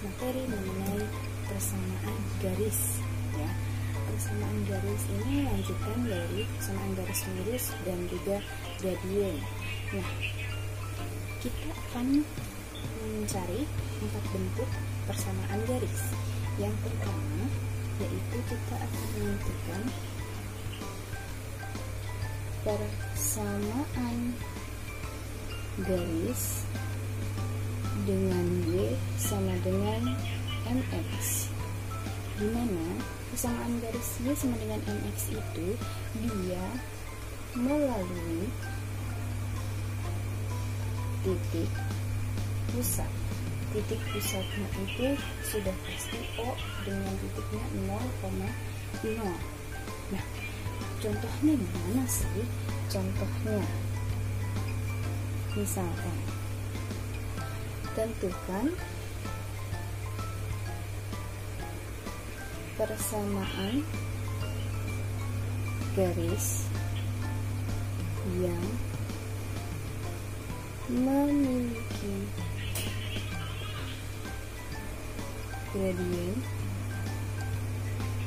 materi mengenai persamaan garis ya. Persamaan garis ini lanjutan dari persamaan garis lurus dan juga gradien. Nah, kita akan mencari 4 bentuk persamaan garis. Yang pertama yaitu kita akan menentukan persamaan garis dengan Y sama dengan MX, di mana persamaan garis Y sama dengan MX itu dia melalui titik pusat. Titik pusatnya itu sudah pasti O dengan titiknya 0,0. Nah, contohnya gimana sih? Contohnya, misalkan tentukan persamaan garis yang memiliki gradien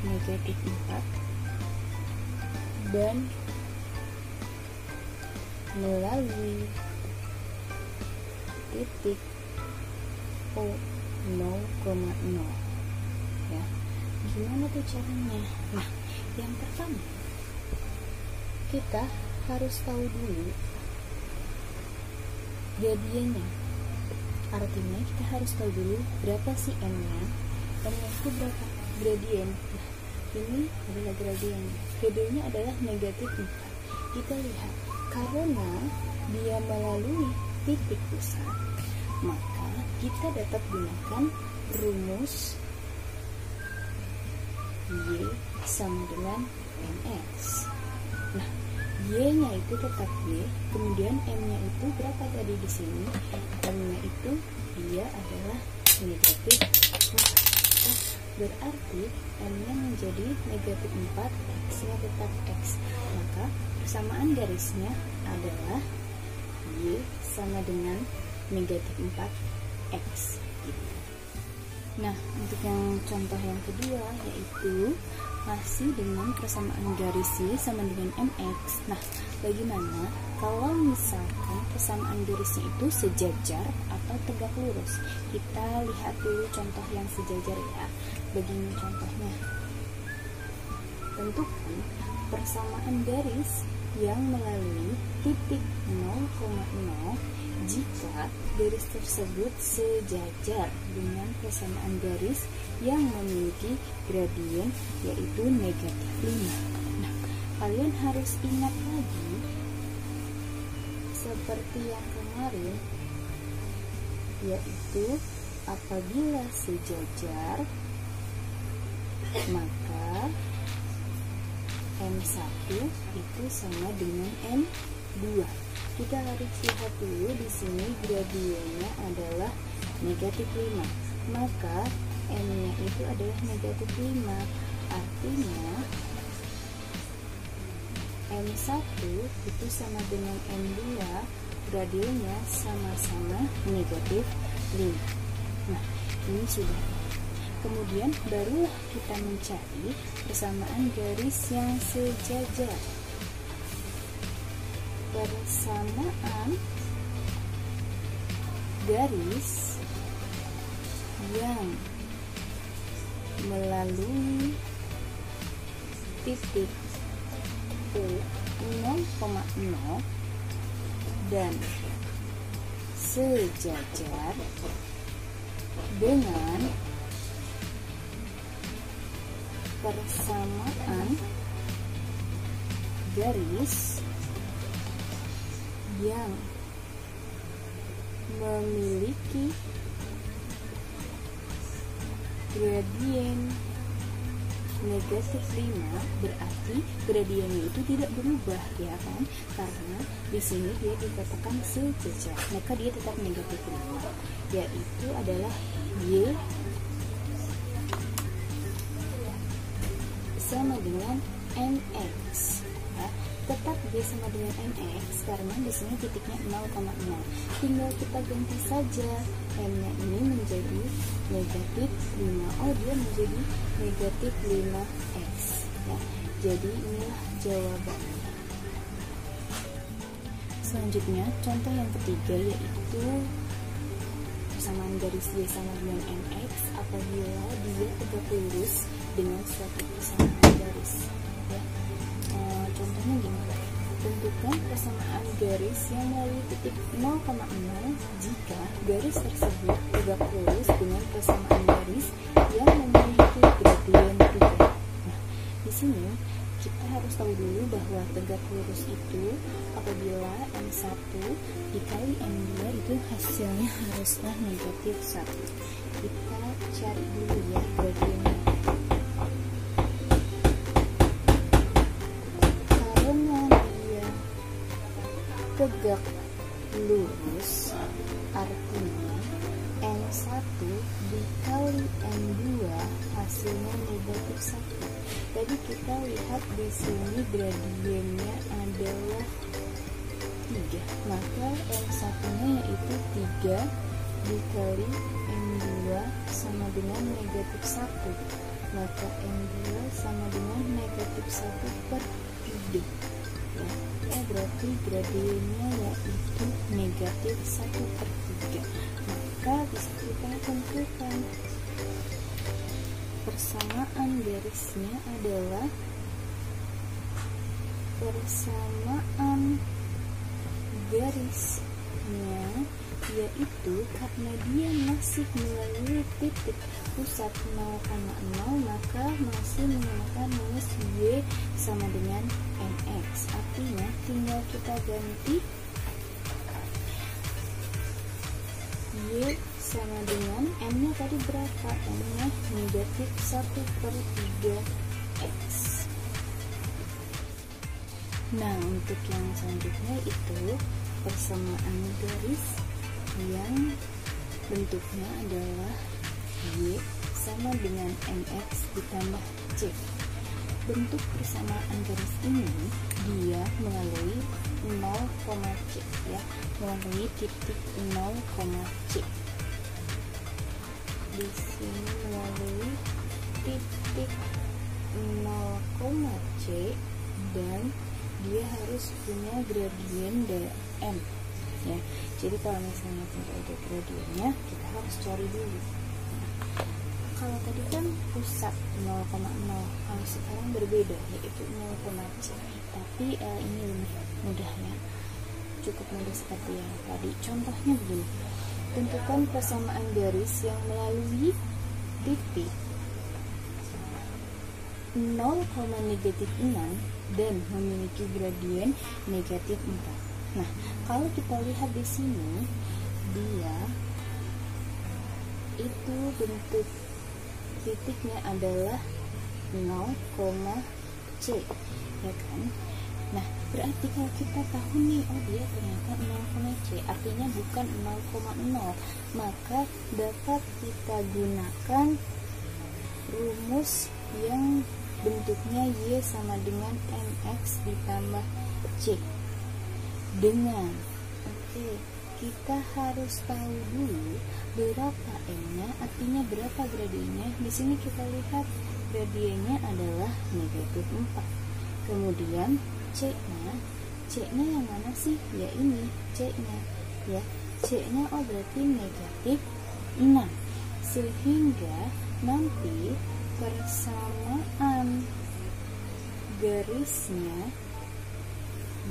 negatif 4 dan melalui titik O 0,0 ya. Gimana tuh caranya? Nah, yang pertama kita harus tahu dulu gradiennya. Artinya kita harus tahu dulu berapa sih M-nya. M-nya itu berapa? Gradien. Nah, ini adalah gradien. Gradiennya adalah negatif 4. Kita lihat, karena dia melalui titik pusat, maka kita dapat gunakan rumus Y sama dengan MX. Nah, Y-nya itu tetap Y, kemudian M-nya itu berapa tadi di sini? M-nya itu dia adalah negatif 4. Berarti M-nya menjadi negatif 4, X-nya tetap X. Maka persamaan garisnya adalah Y sama dengan negatif 4X. Nah, untuk yang contoh yang kedua yaitu masih dengan persamaan garis Y sama dengan MX. Nah, bagaimana kalau misalkan persamaan garisnya itu sejajar atau tegak lurus? Kita lihat dulu contoh yang sejajar ya. Begini contohnya. Tentukan persamaan garis yang melalui titik 0,0 jika garis tersebut sejajar dengan persamaan garis yang memiliki gradien yaitu negatif 5. Nah, kalian harus ingat lagi seperti yang kemarin, yaitu apabila sejajar maka M1 itu sama dengan M2. Kita harus lihat dulu di sini gradiennya adalah negatif 5. Maka M-nya itu adalah negatif 5. Artinya M1 itu sama dengan M2, gradiennya sama-sama negatif 5. Nah, ini sudah. Kemudian barulah kita mencari persamaan garis yang sejajar. Persamaan garis yang melalui titik O 0,0 dan sejajar dengan persamaan garis yang memiliki gradien negatif 5, berarti gradiennya itu tidak berubah ya kan, karena di sini dia dikatakan sejajar, maka dia tetap negatif 5, yaitu adalah Y sama dengan MX ya. Tetap Y sama dengan MX karena di sini titiknya 0,0. Tinggal kita ganti saja M-nya ini menjadi negatif 5. Oh, dia menjadi negatif 5x ya. Jadi inilah jawabannya. Selanjutnya contoh yang ketiga yaitu persamaan garis Y sama dengan NX apabila dia tegak lurus dengan suatu persamaan garis ya. Contohnya gini, tentukan persamaan garis yang melalui titik 0,0 jika garis tersebut tegak lurus dengan persamaan garis yang memiliki gradien 3. Nah, di sini kita harus tahu dulu bahwa tegak lurus itu apabila M1 dikali M2 itu hasilnya haruslah negatif 1. Kita cari dulu ya gradiennya. Karena dia tegak lurus artinya M1 dikali M2 hasilnya negatif 1. Jadi kita lihat di sini gradiennya adalah 3, maka M1-nya yaitu 3 dikali M2 sama dengan negatif 1, maka M2 sama dengan negatif 1 per 3 ya. Berarti gradiennya yaitu negatif 1 per 3. Maka bisa kita tentukan persamaan garisnya adalah persamaan garisnya yaitu karena dia masih melalui titik pusat 0,0 maka masih menggunakan minus Y sama dengan NX. Artinya tinggal kita ganti Y sama dengan M-nya tadi berapa? M-nya negatif 1 per 3x. Nah, untuk yang selanjutnya itu persamaan garis yang bentuknya adalah Y sama dengan NX ditambah C. Bentuk persamaan garis ini dia melalui 0,C ya, melalui titik 0,C. Di sini melalui titik 0,C dan dia harus punya gradien M ya. Jadi kalau misalnya tidak ada gradiennya kita harus cari dulu. Kalau tadi kan pusat 0,0, kalau sekarang berbeda yaitu 0,C. Tapi ini lebih mudah ya, cukup mudah seperti yang tadi. Contohnya begini, tentukan persamaan garis yang melalui titik 0,6 dan memiliki gradien negatif 4. Nah, kalau kita lihat di sini dia itu bentuk titiknya adalah 0,C ya kan. Nah, berarti kalau kita tahu nih, oh dia ternyata 0,C artinya bukan 0,0, maka dapat kita gunakan rumus yang bentuknya Y sama dengan NX ditambah C dengan kita harus tahu dulu berapa M-nya, artinya berapa gradiennya. Di sini kita lihat gradiennya adalah negatif 4. Kemudian C-nya yang mana sih? Ya ini C-nya ya. C-nya oh berarti negatif 6. Sehingga nanti persamaan garisnya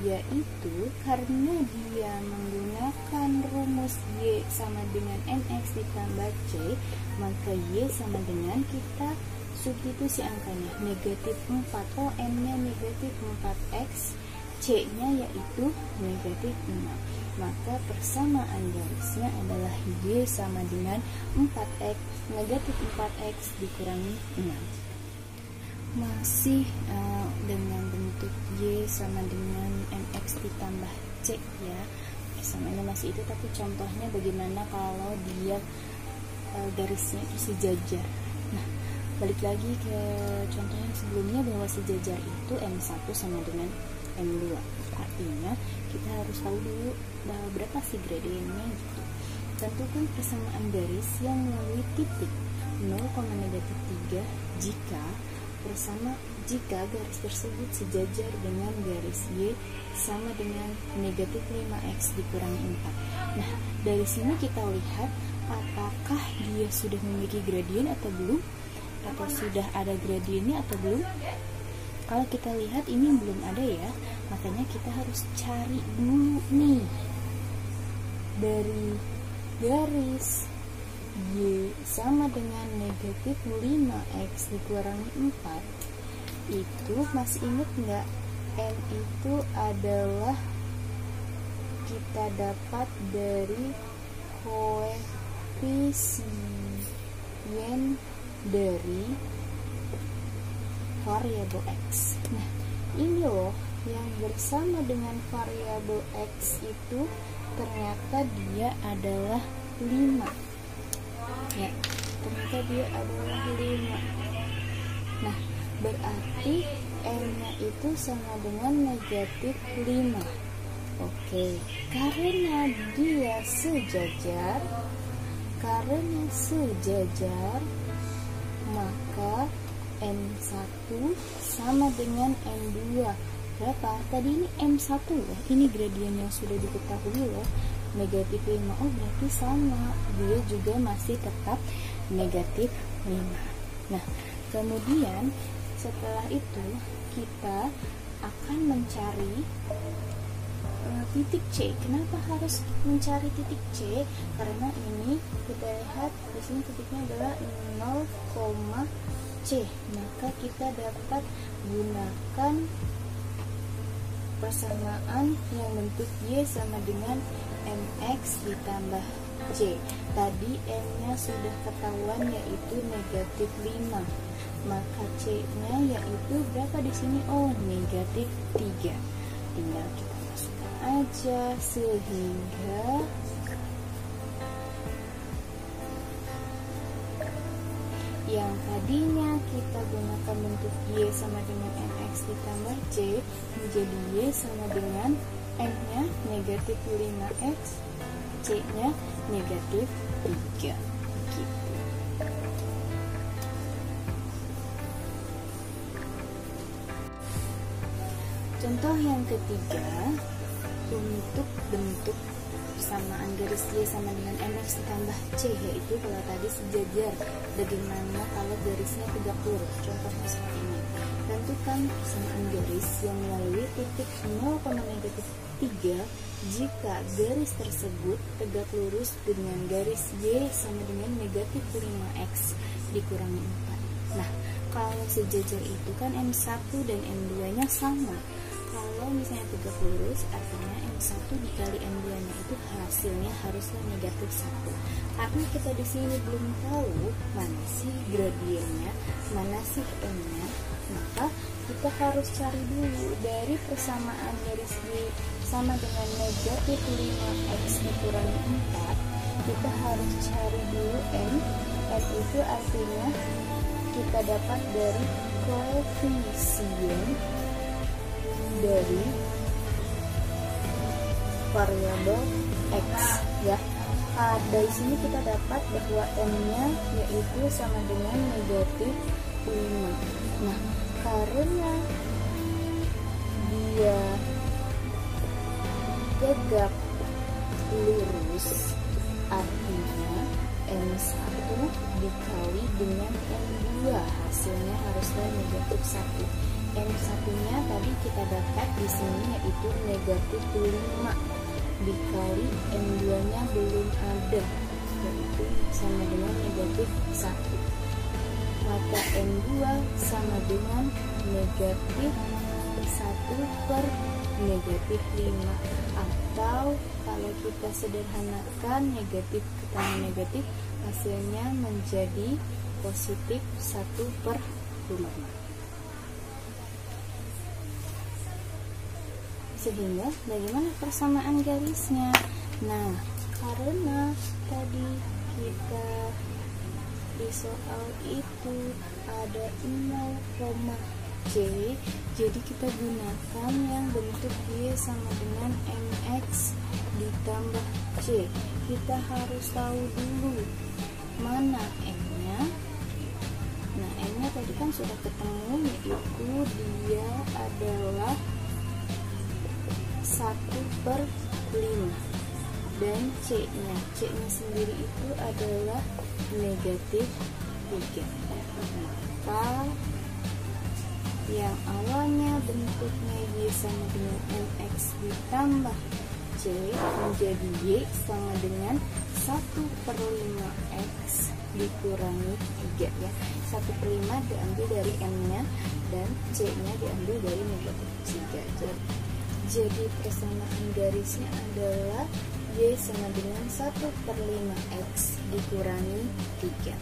yaitu karena dia menggunakan rumus Y sama dengan NX ditambah C, maka Y sama dengan kita substitusi angkanya negatif 4. Oh, M-nya negatif 4x, C-nya yaitu negatif 6. Maka persamaan garisnya adalah Y sama dengan 4x, negatif 4x dikurangi 6. Masih dengan bentuk Y sama dengan NX ditambah C ya. Persamaan masih itu, tapi contohnya bagaimana kalau dia garisnya itu sejajar. Nah, balik lagi ke contoh yang sebelumnya bahwa sejajar itu M1 sama dengan M2. Artinya kita harus tahu dulu berapa sih gradiennya gitu. tentukan persamaan garis yang melalui titik 0,-3 jika garis tersebut sejajar dengan garis Y sama dengan negatif 5x dikurangi 4. Nah, dari sini kita lihat apakah dia sudah memiliki gradien atau belum, atau sudah ada gradiennya atau belum. Kalau kita lihat ini belum ada ya, makanya kita harus cari dulu nih. Dari garis Y sama dengan negatif 5x dikurangi 4, itu masih ingat nggak? N itu adalah kita dapat dari koefisien dari variabel x. Nah, ini loh yang bersama dengan variabel x itu ternyata dia adalah 5. Ya, ternyata dia adalah 5. Nah, berarti n-nya itu sama dengan negatif 5. Oke, karena dia sejajar, maka M1 sama dengan M2. Berapa? Tadi ini M1 loh. Ini gradien yang sudah diketahui loh. Negatif 5. Oh, berarti sama. Dia juga masih tetap negatif 5. Nah, kemudian setelah itu kita akan mencari titik C. Kenapa harus mencari titik C? Karena ini kita lihat di sini titiknya adalah 0, C. Maka kita dapat gunakan persamaan yang bentuk Y sama dengan MX ditambah C. Tadi N-nya sudah ketahuan yaitu negatif 5. Maka C-nya yaitu berapa di sini? Oh, negatif 3. Tinggal kita masukkan aja sehingga yang tadinya kita gunakan bentuk Y sama dengan MX ditambah C menjadi Y sama dengan M-nya negatif 5X, C-nya negatif 3 gitu. Contoh yang ketiga, untuk bentuk persamaan garis Y sama dengan MX ditambah C, yaitu kalau tadi sejajar, bagaimana kalau garisnya tegak lurus? Contohnya seperti ini. Tentukan persamaan garis yang melalui titik 0,-3 jika garis tersebut tegak lurus dengan garis Y sama dengan negatif 5x dikurangi 4. Nah, kalau sejajar itu kan M1 dan M2 nya sama. Kalau misalnya tegak lurus, artinya M1 dikali M2 nya itu hasilnya haruslah negatif 1. Karena kita di sini belum tahu mana sih gradiennya, mana sih M-nya, maka kita harus cari dulu dari persamaan garis Y sama dengan negatif 5x dikurangi 4. Kita harus cari dulu M. M itu artinya kita dapat dari koefisien dari variabel x ya. Dari sini kita dapat bahwa M-nya yaitu sama dengan negatif 5. Nah, karena dia tegak lurus, artinya M1 dikali dengan M2 hasilnya haruslah negatif 1. M1-nya tadi kita dapat di sini yaitu negatif 5 dikali M2-nya belum ada, yaitu sama dengan negatif 1. Maka M2 sama dengan negatif 1 per negatif 5. Atau kalau kita sederhanakan negatif ketemu negatif, hasilnya menjadi positif 1 per 5. Sehingga bagaimana persamaan garisnya? Nah, karena tadi kita di soal itu ada 0,3 C. Jadi kita gunakan yang bentuk Y sama dengan MX ditambah C. Kita harus tahu dulu mana M-nya. Nah, M-nya tadi kan sudah ketemu, yaitu dia adalah 1/5. Dan C-nya sendiri itu adalah negatif 3. Maka yang awalnya bentuknya Y sama dengan MX ditambah C menjadi Y sama dengan 1/5X dikurangi 3 ya. 1/5 diambil dari M-nya dan C-nya diambil dari negatif 3. Jadi persamaan garisnya adalah Y sama dengan 1/5X dikurangi 3.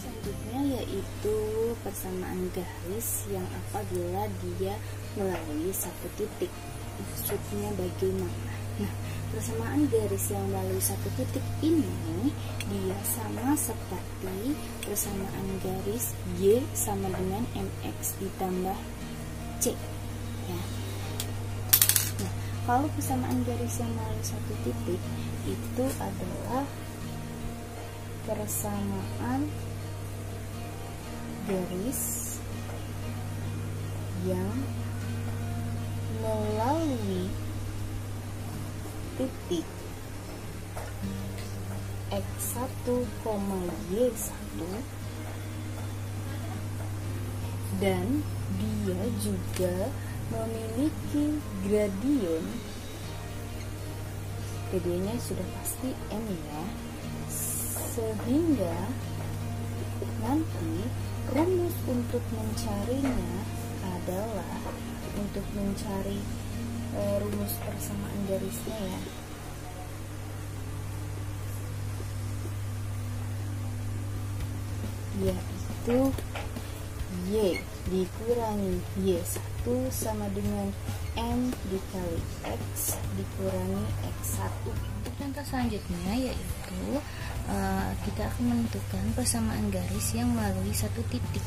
Selanjutnya yaitu persamaan garis yang apabila dia melalui satu titik. Maksudnya bagaimana? Nah, persamaan garis yang melalui satu titik ini dia sama seperti persamaan garis Y sama dengan MX ditambah C ya. Nah, kalau persamaan garis yang melalui satu titik itu adalah persamaan garis yang melalui titik X1, Y1 dan dia juga memiliki gradien. Gradiennya sudah pasti M ya, sehingga nanti rumus untuk mencarinya adalah untuk mencari rumus persamaan garisnya ya, yaitu Y dikurangi Y1 sama dengan M dikali X dikurangi X1. Contoh selanjutnya yaitu kita akan menentukan persamaan garis yang melalui satu titik.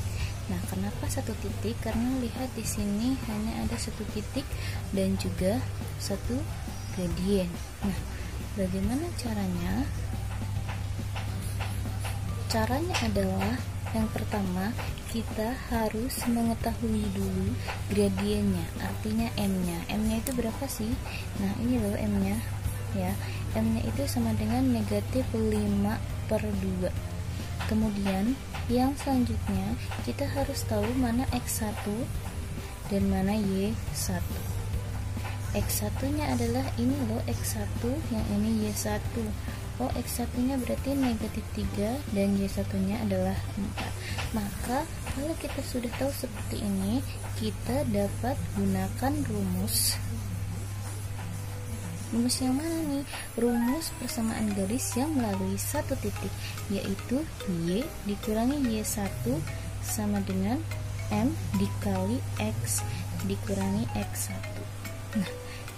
Nah, kenapa satu titik? Karena lihat di sini hanya ada satu titik dan juga satu gradien. Nah, bagaimana caranya? Caranya adalah yang pertama kita harus mengetahui dulu gradiennya, artinya M-nya. M-nya itu berapa sih? Nah, ini loh M-nya ya. M-nya itu sama dengan negatif 5/2. Kemudian yang selanjutnya kita harus tahu mana X1 dan mana Y1. X1 nya adalah ini loh X1, yang ini Y1. Oh, X1 nya berarti negatif 3 dan Y1 nya adalah 4. Maka kalau kita sudah tahu seperti ini, kita dapat gunakan rumus yang mana nih? Rumus persamaan garis yang melalui satu titik, yaitu Y dikurangi Y1 sama dengan M dikali X dikurangi X1. Nah,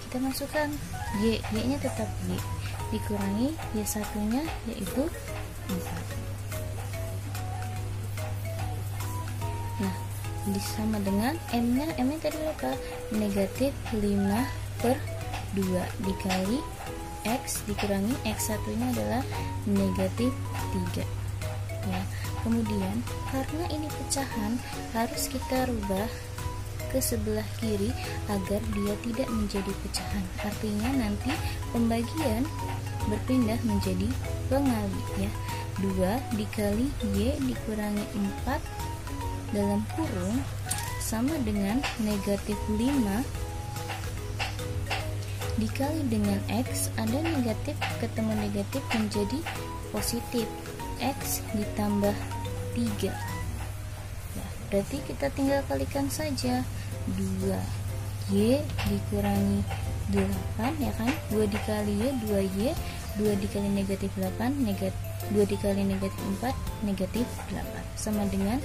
kita masukkan Y nya tetap Y dikurangi Y1 nya yaitu 4. Nah, sama dengan M nya tadi berapa? Negatif 5/2 dikali X dikurangi X1 nya adalah negatif 3 ya. Kemudian karena ini pecahan harus kita rubah ke sebelah kiri agar dia tidak menjadi pecahan, artinya nanti pembagian berpindah menjadi pengali ya. 2 dikali Y dikurangi 4 dalam kurung sama dengan negatif 5 dikali dengan X, ada negatif ketemu negatif menjadi positif, X ditambah 3 ya, berarti kita tinggal kalikan saja. 2Y dikurangi 8 ya kan, 2 dikali Y 2Y, 2 dikali negatif 8 2 dikali negatif 4 negatif 8 sama dengan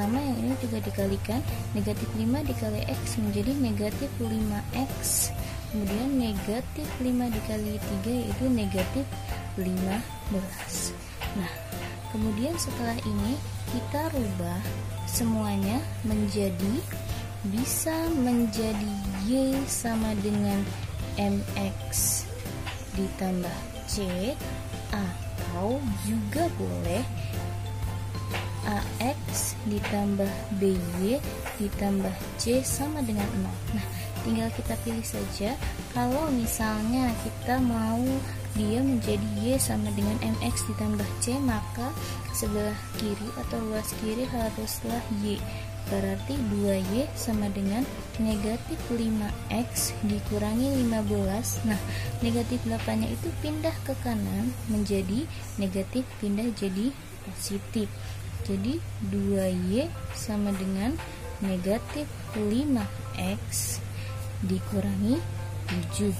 yang ini juga dikalikan, negatif 5 dikali X menjadi negatif 5X. Kemudian negatif 5 dikali 3 yaitu negatif 15. Nah, kemudian setelah ini kita rubah semuanya bisa menjadi Y sama dengan MX ditambah C, atau juga boleh AX ditambah BY ditambah C sama dengan 0. Nah, tinggal kita pilih saja. Kalau misalnya kita mau dia menjadi Y sama dengan MX ditambah C, maka sebelah kiri atau luas kiri haruslah Y. Berarti 2Y sama dengan negatif 5X dikurangi 15. Nah, negatif 8 nya itu pindah ke kanan menjadi negatif, pindah jadi positif. Jadi 2Y sama dengan negatif 5X dikurangi 7.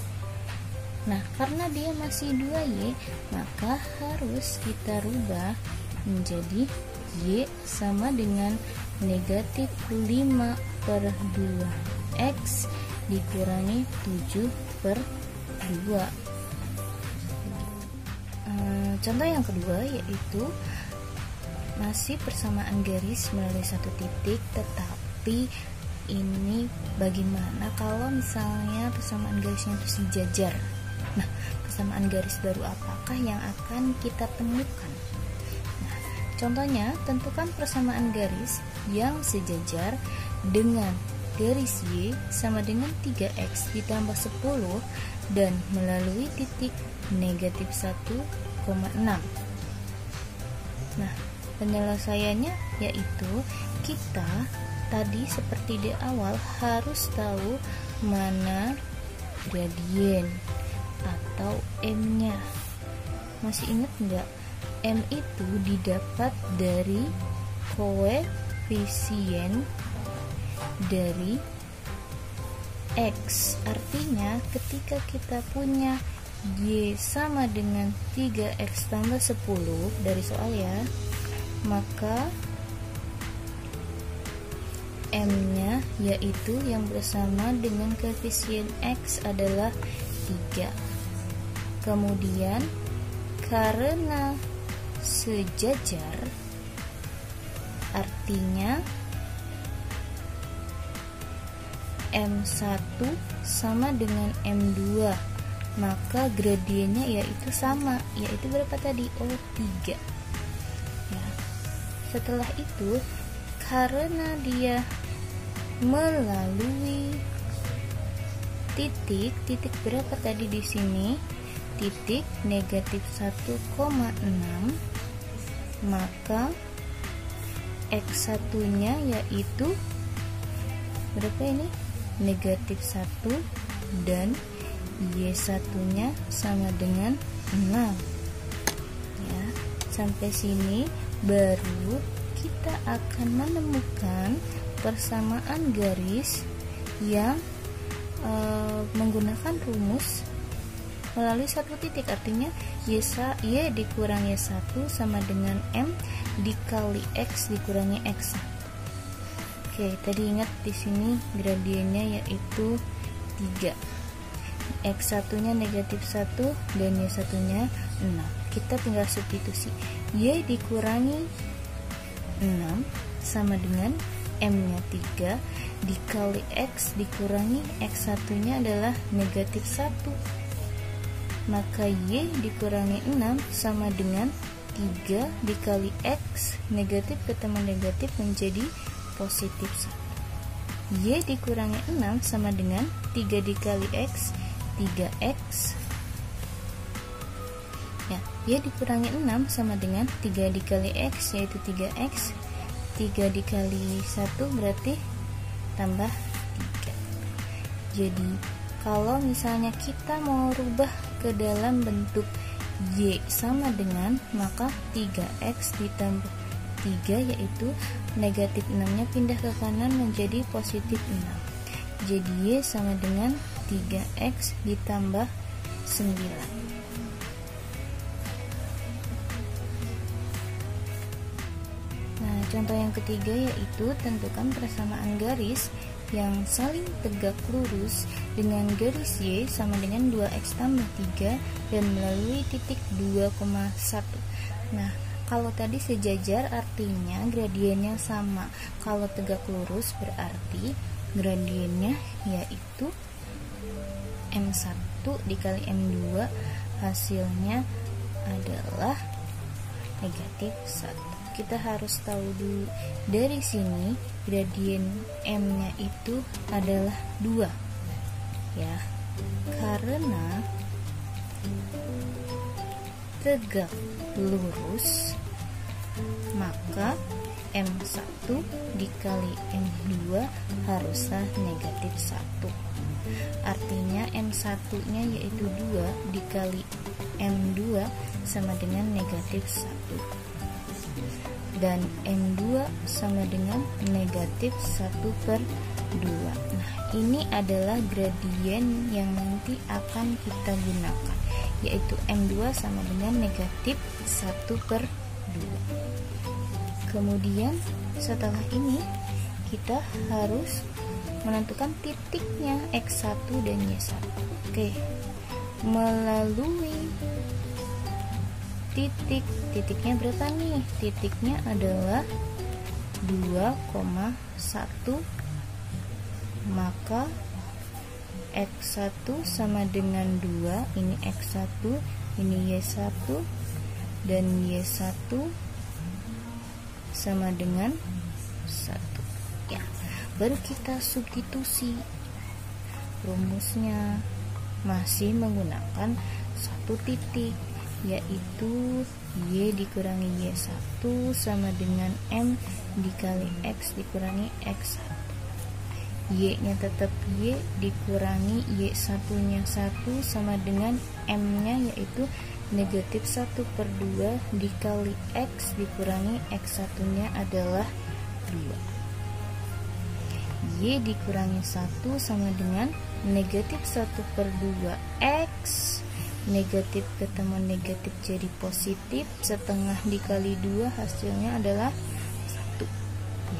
Nah, karena dia masih 2Y, maka harus kita rubah menjadi Y sama dengan negatif 5/2X dikurangi 7/2. Contoh yang kedua yaitu masih persamaan garis melalui satu titik, tetapi ini bagaimana kalau misalnya persamaan garisnya itu sejajar. Nah, persamaan garis baru apakah yang akan kita temukan? Nah, contohnya, tentukan persamaan garis yang sejajar dengan garis Y sama dengan 3X ditambah 10 dan melalui titik negatif 1,6. Nah, penyelesaiannya yaitu kita tadi seperti di awal harus tahu mana gradien atau M-nya. Masih ingat nggak? M itu didapat dari koefisien dari X. Artinya ketika kita punya Y sama dengan 3X tambah 10 dari soal ya, maka M-nya yaitu yang bersama dengan koefisien X adalah 3. Kemudian karena sejajar, artinya M1 sama dengan M2, maka gradiennya yaitu sama, yaitu berapa tadi? 3 ya. Setelah itu, karena dia melalui titik berapa tadi di sini? Titik negatif 1,6, maka X1 nya yaitu berapa ini? Negatif 1 dan Y1 nya sama dengan 6 ya. Sampai sini baru kita akan menemukan persamaan garis yang menggunakan rumus melalui satu titik, artinya Y dikurang Y1 sama dengan M dikali X dikurangi X1. Oke, tadi ingat di sini gradiennya yaitu 3. X1 nya negatif 1 dan Y1 nya 6. Kita tinggal substitusi. Y dikurangi 6 sama dengan M nya 3 dikali X dikurangi X1 nya adalah negatif 1, maka Y dikurangi 6 sama dengan 3 dikali X, negatif ketemu negatif menjadi positif 1. Y dikurangi 6 sama dengan 3 dikali X, 3X ya. Y dikurangi 6 sama dengan 3 dikali X yaitu 3X, 3 dikali 1 berarti tambah 3. Jadi kalau misalnya kita mau rubah ke dalam bentuk Y sama dengan, maka 3X ditambah 3 yaitu negatif 6 nya pindah ke kanan menjadi positif 6. Jadi Y sama dengan 3X ditambah 9. Contoh yang ketiga yaitu tentukan persamaan garis yang saling tegak lurus dengan garis Y sama dengan 2X tambah 3 dan melalui titik 2,1. Nah, Kalau tadi sejajar artinya gradiennya sama. Kalau tegak lurus berarti gradiennya yaitu M1 dikali M2, hasilnya adalah negatif 1. Kita harus tahu dulu dari sini gradien M-nya itu adalah 2 ya, karena tegak lurus maka M1 dikali M2 haruslah negatif 1. Artinya M1 nya yaitu 2 dikali M2 sama dengan negatif 1, dan M2 sama dengan negatif 1/2. Nah, ini adalah gradien yang nanti akan kita gunakan, yaitu M2 sama dengan negatif 1/2. Kemudian setelah ini kita harus menentukan titiknya X1 dan Y1. Oke, melalui titiknya berapa nih? Titiknya adalah 2,1, maka X1 sama dengan 2, ini X1, ini Y1, dan Y1 sama dengan 1 ya. Baru kita substitusi rumusnya, masih menggunakan satu titik, yaitu Y dikurangi Y1 sama dengan M dikali X dikurangi X1. Y nya tetap Y dikurangi Y1 nya 1 sama dengan M nya yaitu negatif 1/2 dikali X dikurangi X1 nya adalah 2. Y dikurangi 1 sama dengan negatif 1/2 X, negatif ketemu negatif jadi positif, setengah dikali 2 hasilnya adalah 1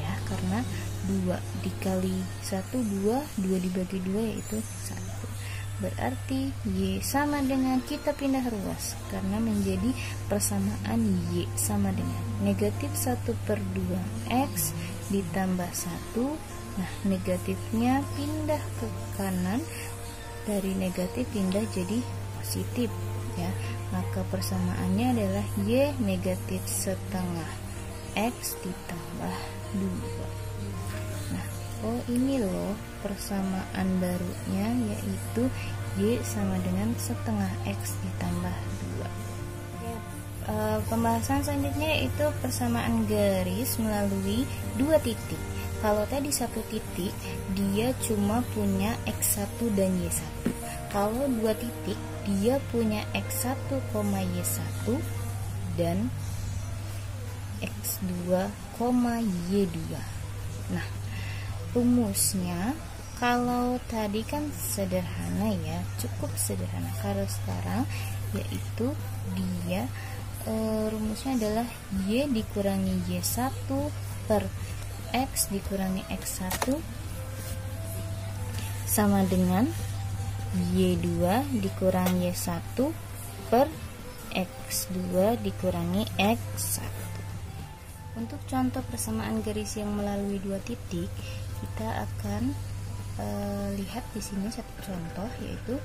ya, karena 2 dikali 1 2, 2 dibagi 2 yaitu 1. Berarti Y sama dengan, kita pindah ruas karena menjadi persamaan Y sama dengan negatif 1/2 X ditambah 1. Nah, negatifnya pindah ke kanan, dari negatif pindah jadi positif ya, maka persamaannya adalah Y negatif setengah X ditambah 2. Nah, oh ini loh persamaan barunya, yaitu Y sama dengan setengah X ditambah 2. Pembahasan selanjutnya yaitu persamaan garis melalui dua titik. Kalau tadi satu titik dia cuma punya X1 dan Y1. Kalau dua titik dia punya X1, Y1 dan X2, Y2. Nah, rumusnya kalau tadi kan sederhana ya, cukup sederhana. Kalau sekarang yaitu dia rumusnya adalah Y dikurangi Y1 per X dikurangi X1 sama dengan Y2 dikurangi Y1 per X2 dikurangi X1. Untuk contoh persamaan garis yang melalui dua titik, kita akan lihat di sini satu contoh, yaitu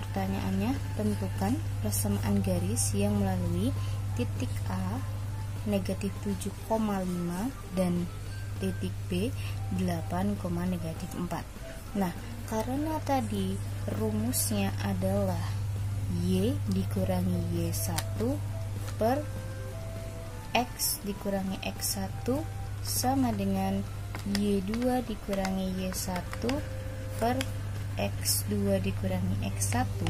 pertanyaannya tentukan persamaan garis yang melalui titik A negatif 7,5 dan titik B 8,-4. Nah, karena tadi rumusnya adalah Y dikurangi Y1 per X dikurangi X1 sama dengan Y2 dikurangi Y1 per X2 dikurangi X1,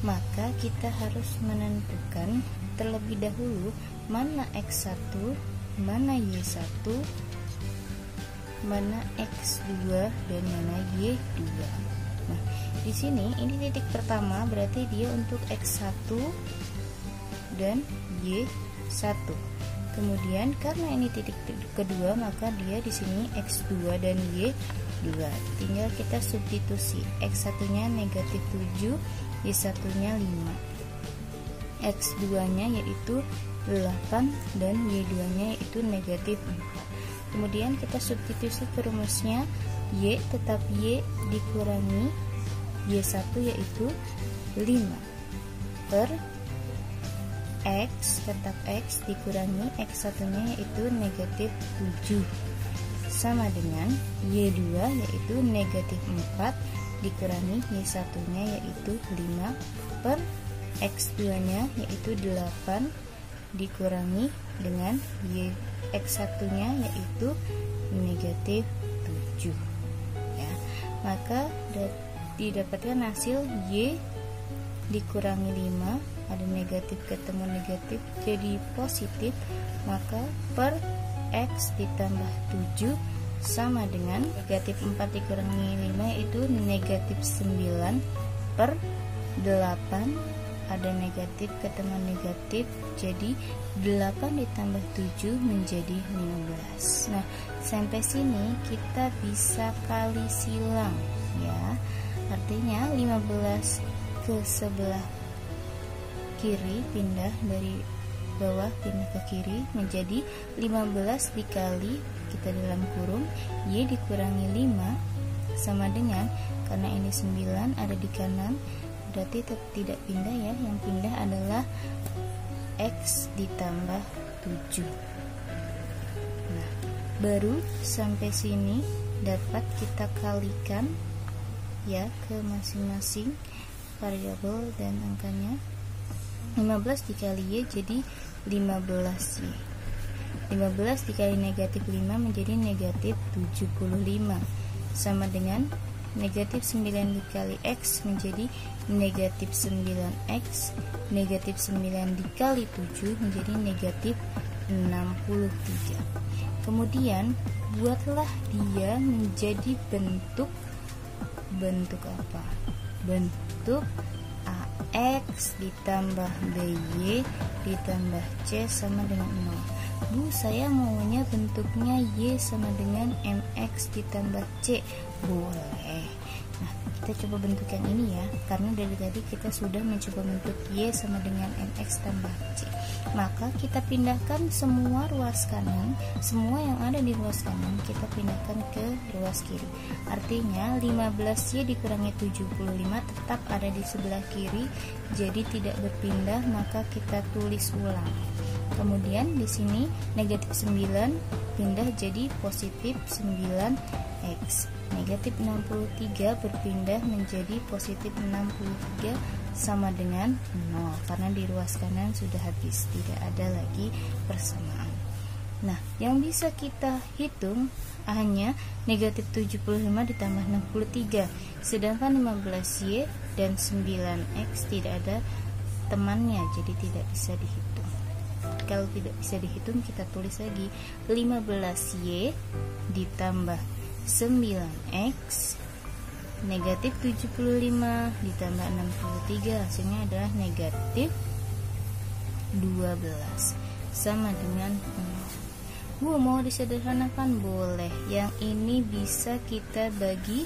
maka kita harus menentukan terlebih dahulu mana X1, mana Y1, mana X2 dan mana Y2. Nah, di sini ini titik pertama, berarti dia untuk X1 dan Y1. Kemudian karena ini titik kedua, maka dia di sini X2 dan Y2. Tinggal kita substitusi. X1-nya negatif 7, Y1-nya 5. X2 nya yaitu 8 dan Y2 nya yaitu negatif 4. Kemudian kita substitusi ke rumusnya, Y tetap Y dikurangi Y1 yaitu 5 per X tetap X dikurangi X1 nya yaitu negatif 7 sama dengan Y2 yaitu negatif 4 dikurangi Y1 nya yaitu 5 per X2 nya yaitu 8 dikurangi dengan X1 nya yaitu negatif 7 ya. Maka didapatkan hasil Y dikurangi 5, ada negatif ketemu negatif jadi positif, maka per X ditambah 7 sama dengan negatif 4 dikurangi 5 yaitu negatif 9 per 8, ada negatif ketemu negatif jadi 8 ditambah 7 menjadi 15. Nah, sampai sini kita bisa kali silang ya. Artinya 15 ke sebelah kiri pindah dari bawah pindah ke kiri menjadi 15 dikali kita dalam kurung Y dikurangi 5 sama dengan, karena ini 9 ada di kanan berarti tidak pindah ya, yang pindah adalah X ditambah 7. Nah, baru sampai sini dapat kita kalikan ya ke masing-masing variabel dan angkanya. 15 dikali Y jadi 15Y. 15 dikali negatif 5 menjadi negatif 75 sama dengan negatif 9 dikali X menjadi negatif 9X, negatif 9 dikali 7 menjadi negatif 63. Kemudian buatlah dia menjadi bentuk apa? Bentuk AX ditambah BY ditambah C sama dengan 0. Bu, saya maunya bentuknya Y sama dengan MX ditambah C. Boleh. Nah, kita coba bentuk yang ini ya, karena dari tadi kita sudah mencoba bentuk Y sama dengan MX tambah C. Maka kita pindahkan semua ruas kanan, semua yang ada di ruas kanan kita pindahkan ke ruas kiri. Artinya 15Y dikurangi 75 tetap ada di sebelah kiri, jadi tidak berpindah, maka kita tulis ulang. Kemudian di sini negatif 9 pindah jadi positif 9X. Negatif 63 berpindah menjadi positif 63 sama dengan 0 karena di ruas kanan sudah habis, tidak ada lagi persamaan. Nah, yang bisa kita hitung hanya negatif 75 ditambah 63, sedangkan 15Y dan 9X tidak ada temannya, jadi tidak bisa dihitung. Kalau tidak bisa dihitung, kita tulis lagi 15Y ditambah 9X negatif 75 ditambah 63, hasilnya adalah negatif 12 sama dengan 0. Bu, mau disederhanakan? Boleh. Yang ini bisa kita bagi,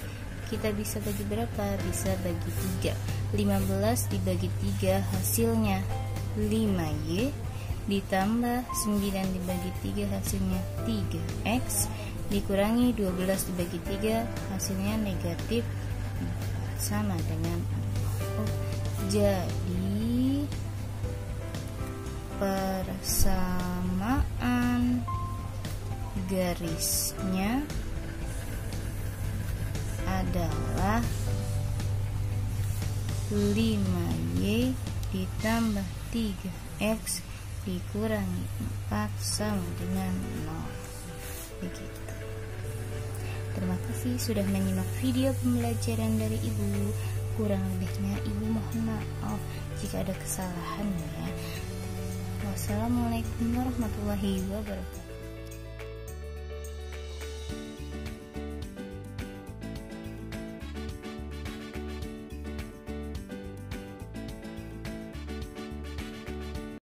bisa bagi berapa? Bisa bagi 3. 15 dibagi 3 hasilnya 5Y ditambah 9 dibagi 3 hasilnya 3X dikurangi 12 dibagi 3 hasilnya negatif 4 sama dengan 0. Jadi persamaan garisnya adalah 5Y ditambah 3X dikurangi 4 sama dengan 0. Begitu. Terima kasih sudah menyimak video pembelajaran dari Ibu. Kurang lebihnya Ibu mohon maaf jika ada kesalahan ya. Wassalamualaikum warahmatullahi wabarakatuh.